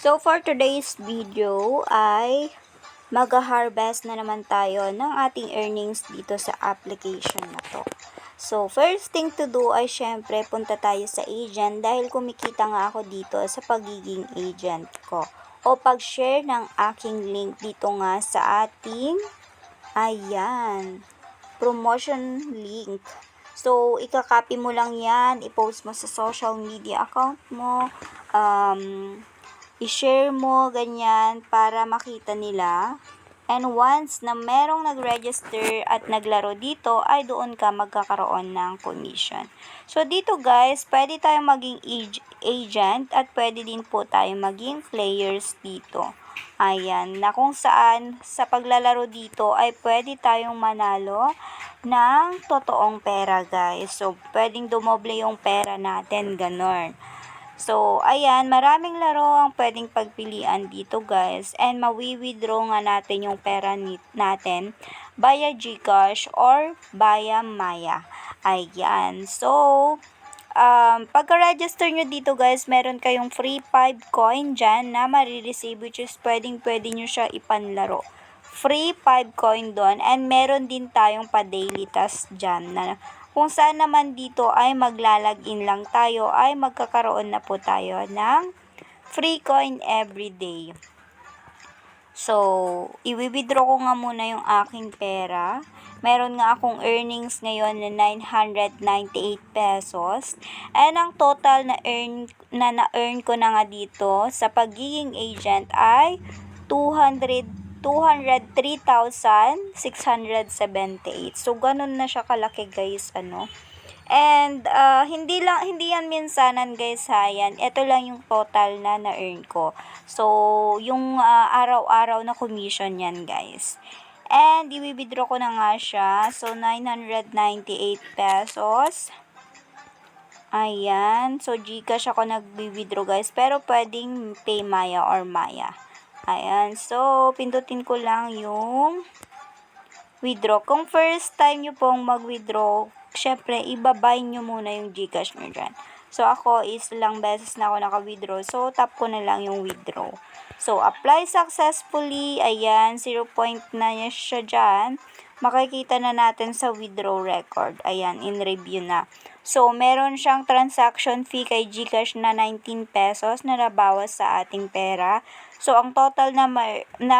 So for today's video ay mag-harvest na naman tayo ng ating earnings dito sa application na to. So first thing to do ay syempre punta tayo sa agent dahil kumikita nga ako dito sa pagiging agent ko. O pag-share ng aking link dito nga sa ating promotion link. So, ika-copy mo lang yan, i-post mo sa social media account mo, i-share mo, ganyan, para makita nila. And once na merong nag-register at naglaro dito, ay doon ka magkakaroon ng commission. So, dito guys, pwede tayong maging agent at pwede din po tayong maging players dito. Ayan, na kung saan sa paglalaro dito ay pwede tayong manalo ng totoong pera guys. So, pwedeng dumoble yung pera natin, ganon. So, ayan, maraming laro ang pwedeng pagpilian dito guys. And mawi-withdraw nga natin yung pera natin via GCash or via Maya. Ayan, so pagka-register nyo dito guys, meron kayong free 5 coin dyan na marireceive, which is pwede nyo siya ipanlaro. Free 5 coin doon, and meron din tayong pa-daily task dyan na kung saan naman dito ay maglalagin lang tayo ay magkakaroon na po tayo ng free coin everyday. So, i-withdraw ko nga muna yung aking pera. Meron nga akong earnings ngayon na 998 pesos. And ang total na-earn ko na nga dito sa pagiging agent ay 203,678. So, ganun na siya kalaki guys, And, hindi yan minsanan guys ha, yan. Ito lang yung total na na-earn ko. So, yung araw-araw na commission yan guys. And, i-withdraw ko na nga siya. So, 998 pesos. Ayan. So, GCash ako nag-withdraw guys. Pero, pwedeng Pay Maya or Maya. Ayan. So, pindutin ko lang yung withdraw. Kung first time nyo pong mag-withdraw, syempre, ibabay nyo muna yung GCash nyo dyan. So, ako is ilang beses na ako naka-withdraw. So, tap ko na lang yung withdraw. So, apply successfully. Ayan, 0 na siya dyan. Makikita na natin sa withdraw record. Ayan, in review na. So, meron siyang transaction fee kay GCash na 19 pesos na nabawas sa ating pera. So, ang total na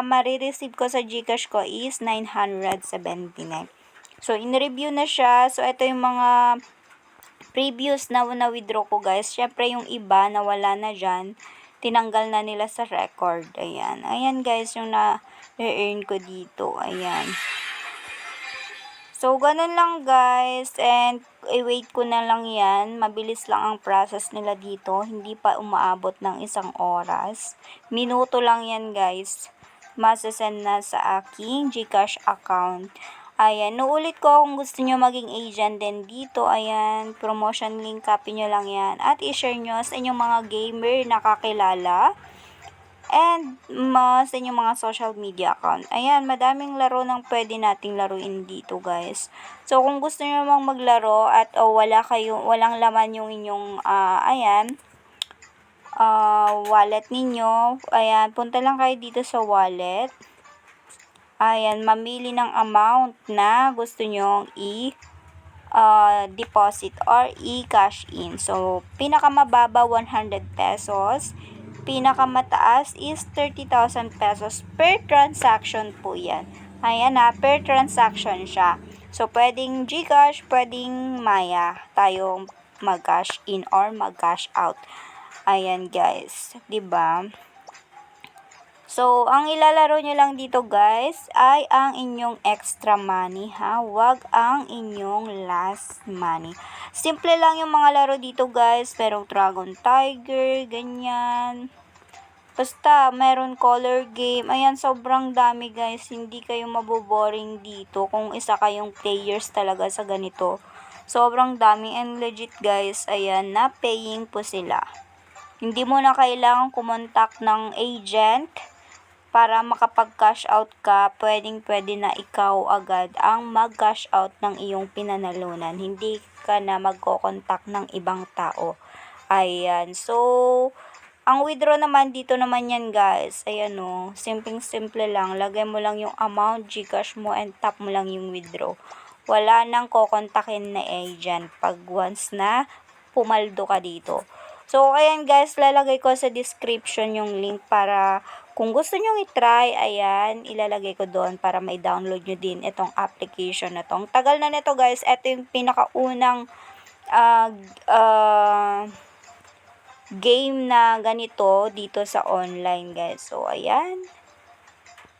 marireceive ko sa GCash ko is 979. So, in-review na siya. So, ito yung mga previous na withdraw ko guys. Syempre, yung iba na wala na dyan, tinanggal na nila sa record. Ayan. Ayan guys, yung na-earn ko dito. Ayan. So, ganun lang guys. And, i-wait ko na lang yan. Mabilis lang ang process nila dito. Hindi pa umaabot ng 1 oras. Minuto lang yan guys. Masasend na sa aking GCash account. Ayan, nuulit ko kung gusto nyo maging agent din dito. Ayan, promotion link, copy nyo lang yan. At i-share nyo sa inyong mga gamer na kakilala. And sa inyong mga social media account. Ayan, madaming laro nang pwede nating laruin dito guys. So, kung gusto nyo namang maglaro at walang laman yung inyong, wallet ninyo. Ayan, punta lang kayo dito sa wallet. Ayan, mamili ng amount na gusto nyong deposit or i-cash in. So, pinakamababa 100 pesos. Pinakamataas is 30,000 pesos per transaction po yan. Ayan per transaction siya. So, pwedeng GCash, pwedeng Maya tayong mag-cash in or mag-cash out. Ayan guys, 'di ba? So, ang ilalaro nyo lang dito guys ay ang inyong extra money ha. Huwag ang inyong last money. Simple lang yung mga laro dito guys. Merong Dragon Tiger, ganyan. Basta, meron color game. Ayan, sobrang dami guys. Hindi kayo maboboring dito kung isa kayong players talaga sa ganito. Sobrang dami and legit guys. Ayan, na paying po sila. Hindi mo na kailangang kumontak ng agent para makapag-cash out ka. Pwede na ikaw agad ang mag-cash out ng iyong pinanalunan. Hindi ka na magko-contact ng ibang tao. Ayan. So, Ang withdraw naman, dito naman yan guys. Ayan o. Simpleng-simple lang. Lagay mo lang yung amount, Gcash mo, and tap mo lang yung withdraw. Wala nang kokontakin na agent pag once na pumaldo ka dito. So, ayan guys, lalagay ko sa description yung link para kung gusto nyo i-try, ayan, ilalagay ko doon para may download nyo din itong application na to. Ang tagal na nito guys. Ito yung pinakaunang uh, uh, game na ganito dito sa online guys. So, ayan.